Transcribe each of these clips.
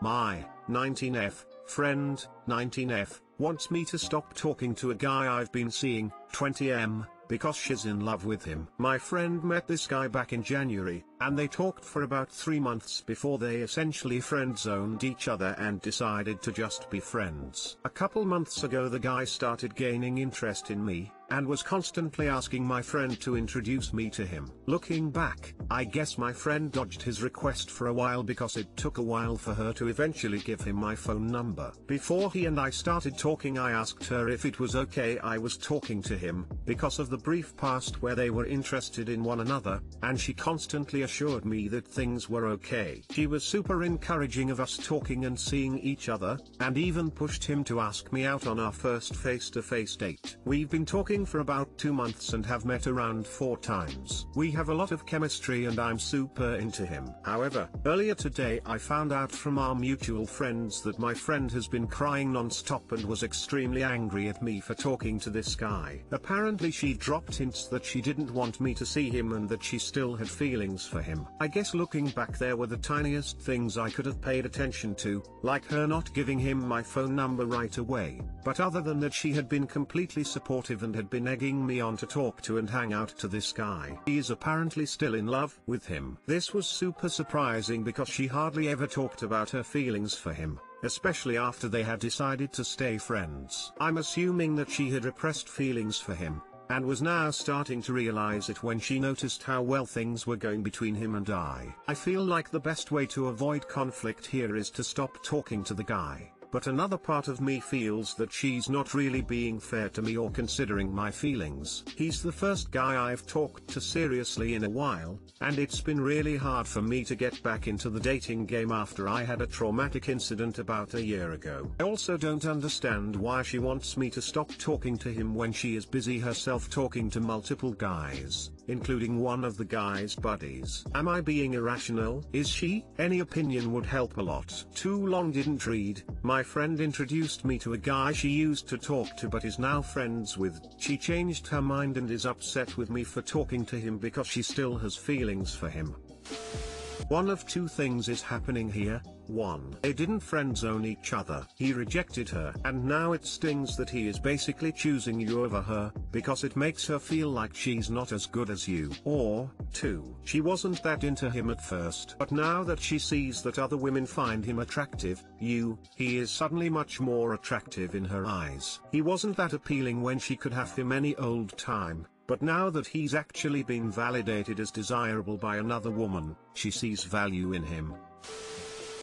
My 19F friend, 19F, wants me to stop talking to a guy I've been seeing, 20M, because she's in love with him. My friend met this guy back in January, and they talked for about 3 months before they essentially friend-zoned each other and decided to just be friends. A couple months ago the guy started gaining interest in me, and was constantly asking my friend to introduce me to him. Looking back, I guess my friend dodged his request for a while because it took a while for her to eventually give him my phone number. Before he and I started talking, I asked her if it was okay I was talking to him, because of the brief past where they were interested in one another, and she constantly assured me that things were okay. She was super encouraging of us talking and seeing each other, and even pushed him to ask me out on our first face-to-face date. We've been talking for about 2 months and have met around 4 times. We have a lot of chemistry and I'm super into him. However, earlier today I found out from our mutual friends that my friend has been crying non-stop and was extremely angry at me for talking to this guy. Apparently she dropped hints that she didn't want me to see him and that she still had feelings for him. I guess looking back there were the tiniest things I could have paid attention to, like her not giving him my phone number right away, but other than that she had been completely supportive and had been egging me on to talk to and hang out to this guy. He is apparently still in love with him. This was super surprising because she hardly ever talked about her feelings for him, especially after they had decided to stay friends. I'm assuming that she had repressed feelings for him, and was now starting to realize it when she noticed how well things were going between him and I. I feel like the best way to avoid conflict here is to stop talking to the guy. But another part of me feels that she's not really being fair to me or considering my feelings. He's the first guy I've talked to seriously in a while, and it's been really hard for me to get back into the dating game after I had a traumatic incident about a year ago. I also don't understand why she wants me to stop talking to him when she is busy herself talking to multiple guys, including one of the guy's buddies. Am I being irrational? Is she? Any opinion would help a lot. Too long didn't read. My friend introduced me to a guy she used to talk to but is now friends with. She changed her mind and is upset with me for talking to him because she still has feelings for him. One of 2 things is happening here. 1. They didn't friend-zone each other. He rejected her, and now it stings that he is basically choosing you over her, because it makes her feel like she's not as good as you. Or 2. She wasn't that into him at first, but now that she sees that other women find him attractive, he is suddenly much more attractive in her eyes. He wasn't that appealing when she could have him any old time, but now that he's actually been validated as desirable by another woman, she sees value in him.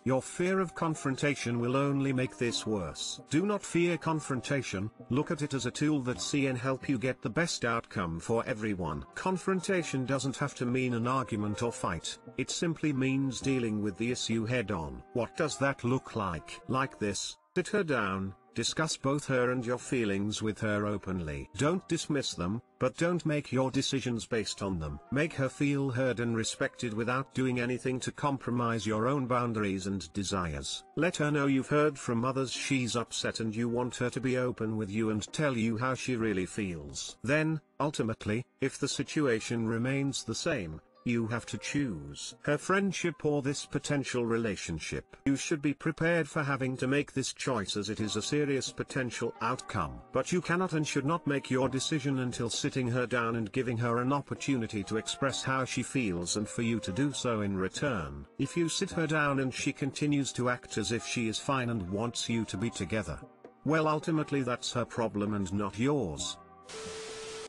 Your fear of confrontation will only make this worse. Do not fear confrontation, look at it as a tool that can help you get the best outcome for everyone. Confrontation doesn't have to mean an argument or fight, it simply means dealing with the issue head on. What does that look like? Like this: sit her down, discuss both her and your feelings with her openly. Don't dismiss them, but don't make your decisions based on them. Make her feel heard and respected without doing anything to compromise your own boundaries and desires. Let her know you've heard from others she's upset and you want her to be open with you and tell you how she really feels. Then, ultimately, if the situation remains the same, you have to choose her friendship or this potential relationship. You should be prepared for having to make this choice as it is a serious potential outcome. But you cannot and should not make your decision until sitting her down and giving her an opportunity to express how she feels and for you to do so in return. If you sit her down and she continues to act as if she is fine and wants you to be together, well, ultimately that's her problem and not yours.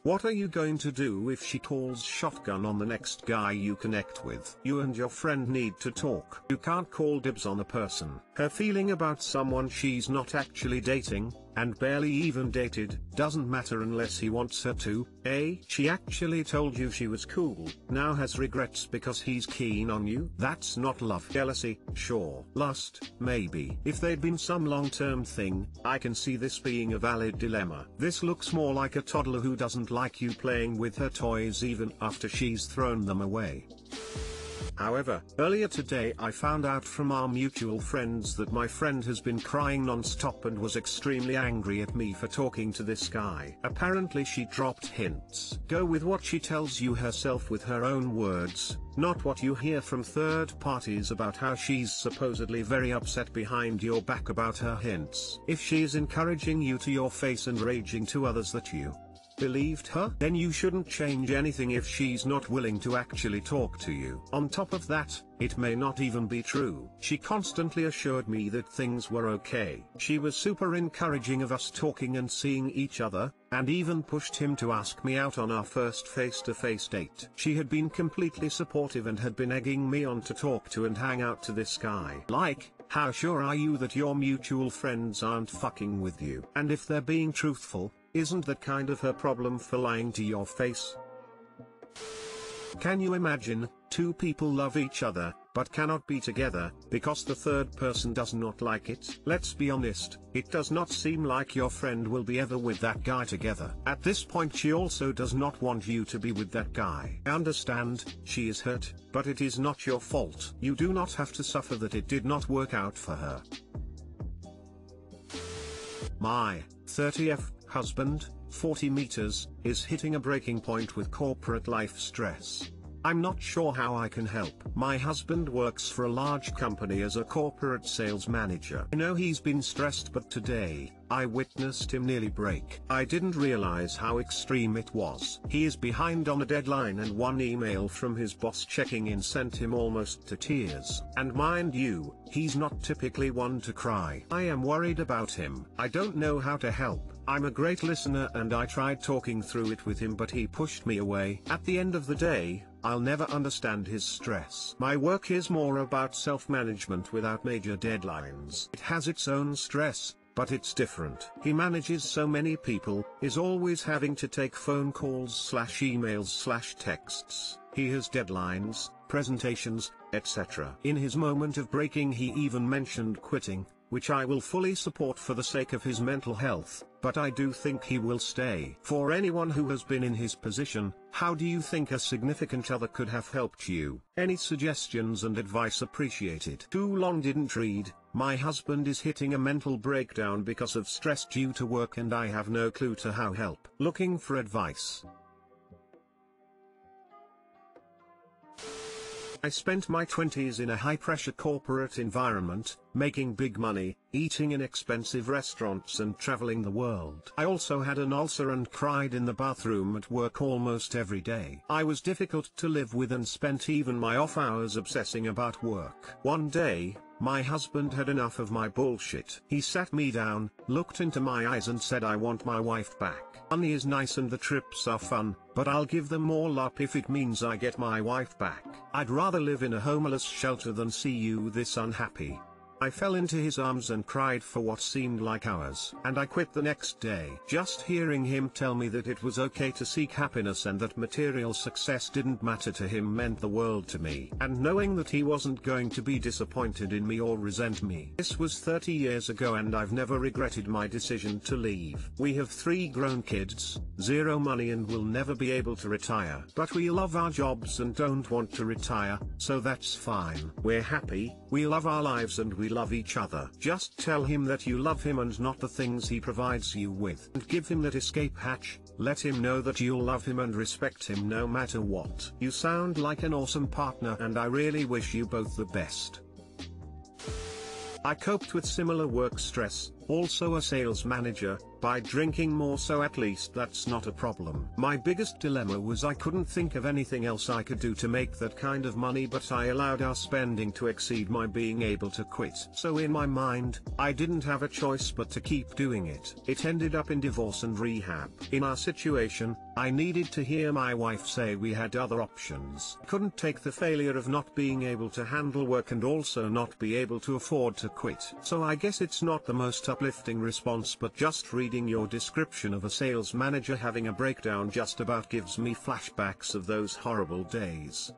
What are you going to do if she calls shotgun on the next guy you connect with? You and your friend need to talk. You can't call dibs on a person. Her feeling about someone she's not actually dating, and barely even dated, doesn't matter unless he wants her to. She actually told you she was cool, now has regrets because he's keen on you? That's not love. Jealousy, sure. Lust, maybe. If they'd been some long-term thing, I can see this being a valid dilemma. This looks more like a toddler who doesn't like you playing with her toys even after she's thrown them away. However, earlier today I found out from our mutual friends that my friend has been crying non-stop and was extremely angry at me for talking to this guy. Apparently she dropped hints. Go with what she tells you herself with her own words, not what you hear from third parties about how she's supposedly very upset behind your back about her hints. If she's encouraging you to your face and raging to others that you believed her, then you shouldn't change anything if she's not willing to actually talk to you. On top of that, it may not even be true. She constantly assured me that things were okay. She was super encouraging of us talking and seeing each other, and even pushed him to ask me out on our first face-to-face date. She had been completely supportive and had been egging me on to talk to and hang out to this guy. Like, how sure are you that your mutual friends aren't fucking with you? And if they're being truthful, isn't that kind of her problem for lying to your face? Can you imagine, two people love each other, but cannot be together, because the third person does not like it? Let's be honest, it does not seem like your friend will be ever with that guy together. At this point she also does not want you to be with that guy. I understand, she is hurt, but it is not your fault. You do not have to suffer that it did not work out for her. My 30th husband, 40 meters, is hitting a breaking point with corporate life stress. I'm not sure how I can help. My husband works for a large company as a corporate sales manager. I know he's been stressed, but today, I witnessed him nearly break. I didn't realize how extreme it was. He is behind on a deadline and one email from his boss checking in sent him almost to tears. And mind you, he's not typically one to cry. I am worried about him. I don't know how to help. I'm a great listener and I tried talking through it with him, but he pushed me away. At the end of the day, I'll never understand his stress. My work is more about self-management without major deadlines. It has its own stress, but it's different. He manages so many people, is always having to take phone calls / emails / texts. He has deadlines, presentations, etc. In his moment of breaking he even mentioned quitting, which I will fully support for the sake of his mental health, but I do think he will stay. For anyone who has been in his position, how do you think a significant other could have helped you? Any suggestions and advice appreciated. Too long didn't read. My husband is hitting a mental breakdown because of stress due to work and I have no clue to how help. Looking for advice. I spent my 20s in a high-pressure corporate environment, making big money, eating in expensive restaurants and traveling the world. I also had an ulcer and cried in the bathroom at work almost every day. I was difficult to live with and spent even my off hours obsessing about work. One day, my husband had enough of my bullshit. He sat me down, looked into my eyes and said, I want my wife back. Money is nice and the trips are fun, but I'll give them all up if it means I get my wife back. I'd rather live in a homeless shelter than see you this unhappy. I fell into his arms and cried for what seemed like hours. And I quit the next day. Just hearing him tell me that it was okay to seek happiness and that material success didn't matter to him meant the world to me. And knowing that he wasn't going to be disappointed in me or resent me. This was 30 years ago and I've never regretted my decision to leave. We have 3 grown kids, 0 money and will never be able to retire. But we love our jobs and don't want to retire, so that's fine. We're happy, we love our lives and we love each other. Just tell him that you love him and not the things he provides you with. And give him that escape hatch, let him know that you'll love him and respect him no matter what. You sound like an awesome partner and I really wish you both the best. I coped with similar work stress, also a sales manager, by drinking more, so at least that's not a problem. My biggest dilemma was I couldn't think of anything else I could do to make that kind of money, but I allowed our spending to exceed my being able to quit. So in my mind, I didn't have a choice but to keep doing it. It ended up in divorce and rehab. In our situation, I needed to hear my wife say we had other options. Couldn't take the failure of not being able to handle work and also not be able to afford to quit. So I guess it's not the most uplifting response, but just reading your description of a sales manager having a breakdown just about gives me flashbacks of those horrible days.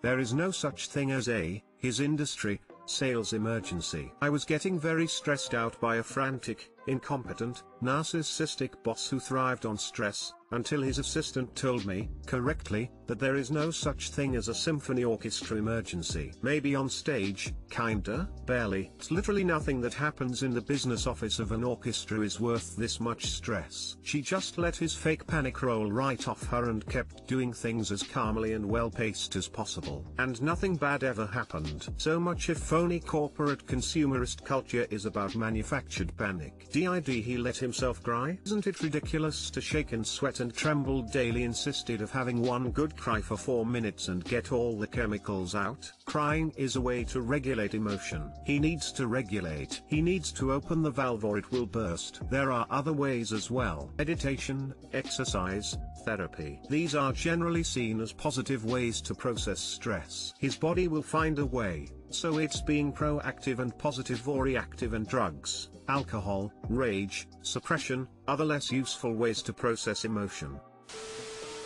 There is no such thing as his industry, sales emergency. I was getting very stressed out by a frantic, incompetent, narcissistic boss who thrived on stress, until his assistant told me, correctly, that there is no such thing as a symphony orchestra emergency. Maybe on stage, kinda, barely. It's literally nothing that happens in the business office of an orchestra is worth this much stress. She just let his fake panic roll right off her and kept doing things as calmly and well-paced as possible. And nothing bad ever happened. So much if phony corporate consumerist culture is about manufactured panic. Did he let himself cry? Isn't it ridiculous to shake and sweat and tremble daily insisted of having one good cry for 4 minutes and get all the chemicals out? Crying is a way to regulate emotion. He needs to regulate. He needs to open the valve or it will burst. There are other ways as well. Meditation, exercise, therapy. These are generally seen as positive ways to process stress. His body will find a way, so it's being proactive and positive or reactive, and drugs, alcohol, rage, suppression, other less useful ways to process emotion.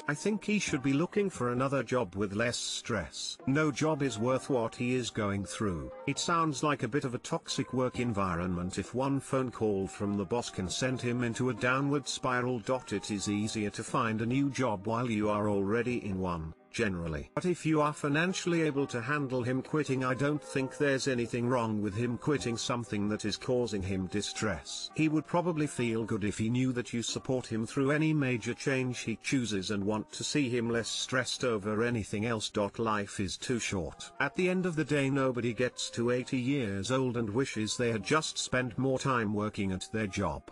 I think he should be looking for another job with less stress. No job is worth what he is going through. It sounds like a bit of a toxic work environment if one phone call from the boss can send him into a downward spiral. It is easier to find a new job while you are already in one, generally. But if you are financially able to handle him quitting, I don't think there's anything wrong with him quitting something that is causing him distress. He would probably feel good if he knew that you support him through any major change he chooses and want to see him less stressed over anything else. Life is too short. At the end of the day, nobody gets to 80 years old and wishes they had just spent more time working at their job.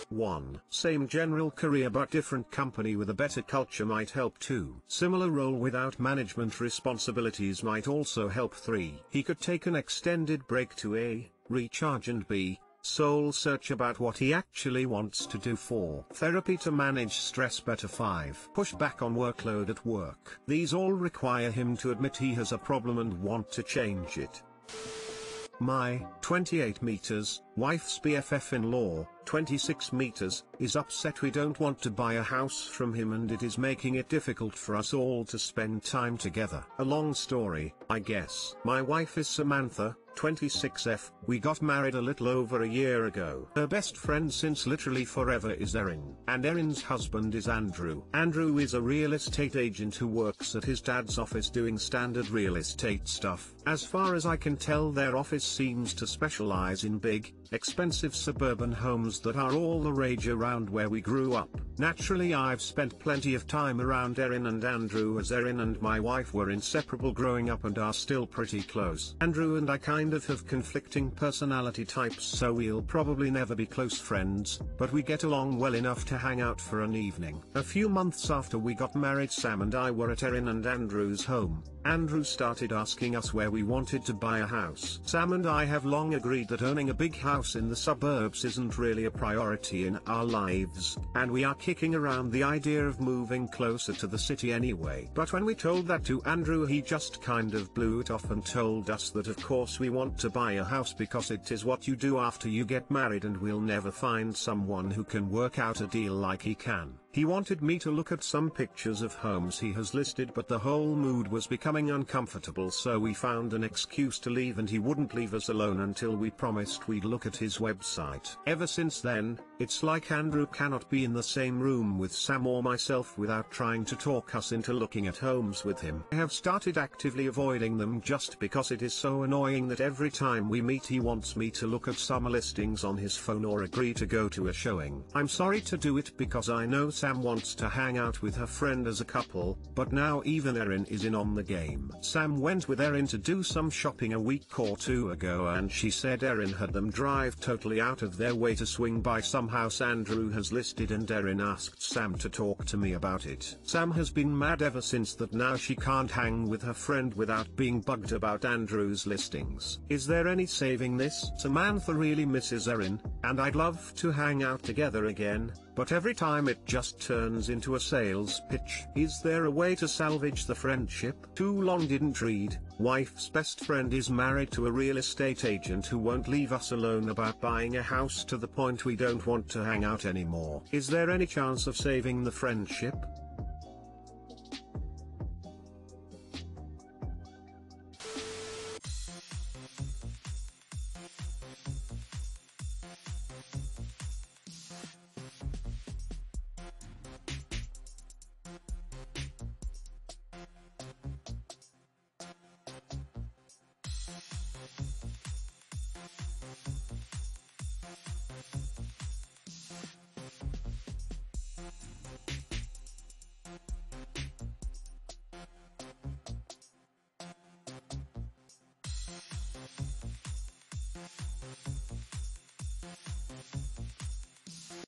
1. Same general career but different company with a better culture might help. 2. Similar role without management responsibilities might also help. 3. He could take an extended break to A. Recharge, and B. Soul search about what he actually wants to do. 4. Therapy to manage stress better. 5. Push back on workload at work. These all require him to admit he has a problem and want to change it. My 28 meters, wife's BFF-in-law, 26 meters, is upset we don't want to buy a house from him and it is making it difficult for us all to spend time together. A long story, I guess. My wife is Samantha, 26F. We got married a little over a year ago. Her best friend since literally forever is Erin. And Erin's husband is Andrew. Andrew is a real estate agent who works at his dad's office doing standard real estate stuff. As far as I can tell, their office seems to specialize in big, expensive suburban homes that are all the rage around where we grew up. Naturally, I've spent plenty of time around Erin and Andrew, as Erin and my wife were inseparable growing up and are still pretty close. Andrew and I kind of have conflicting personality types, so we'll probably never be close friends, but we get along well enough to hang out for an evening. A few months after we got married, Sam and I were at Erin and Andrew's home. Andrew started asking us where we wanted to buy a house. Sam and I have long agreed that owning a big house in the suburbs isn't really a priority in our lives, and we are kicking around the idea of moving closer to the city anyway. But when we told that to Andrew, he just kind of blew it off and told us that of course we want to buy a house because it is what you do after you get married, and we'll never find someone who can work out a deal like he can. He wanted me to look at some pictures of homes he has listed, but the whole mood was becoming uncomfortable, so we found an excuse to leave, and he wouldn't leave us alone until we promised we'd look at his website. Ever since then, it's like Andrew cannot be in the same room with Sam or myself without trying to talk us into looking at homes with him. I have started actively avoiding them just because it is so annoying that every time we meet he wants me to look at summer listings on his phone or agree to go to a showing. I'm sorry to do it because I know Sam wants to hang out with her friend as a couple, but now even Erin is in on the game. Sam went with Erin to do some shopping a week or two ago, and she said Erin had them drive totally out of their way to swing by some house Andrew has listed, and Erin asked Sam to talk to me about it. Sam has been mad ever since that now she can't hang with her friend without being bugged about Andrew's listings. Is there any saving this? Samantha really misses Erin, and I'd love to hang out together again, but every time it just turns into a sales pitch. Is there a way to salvage the friendship? Too long didn't read. Wife's best friend is married to a real estate agent who won't leave us alone about buying a house to the point we don't want to hang out anymore. Is there any chance of saving the friendship?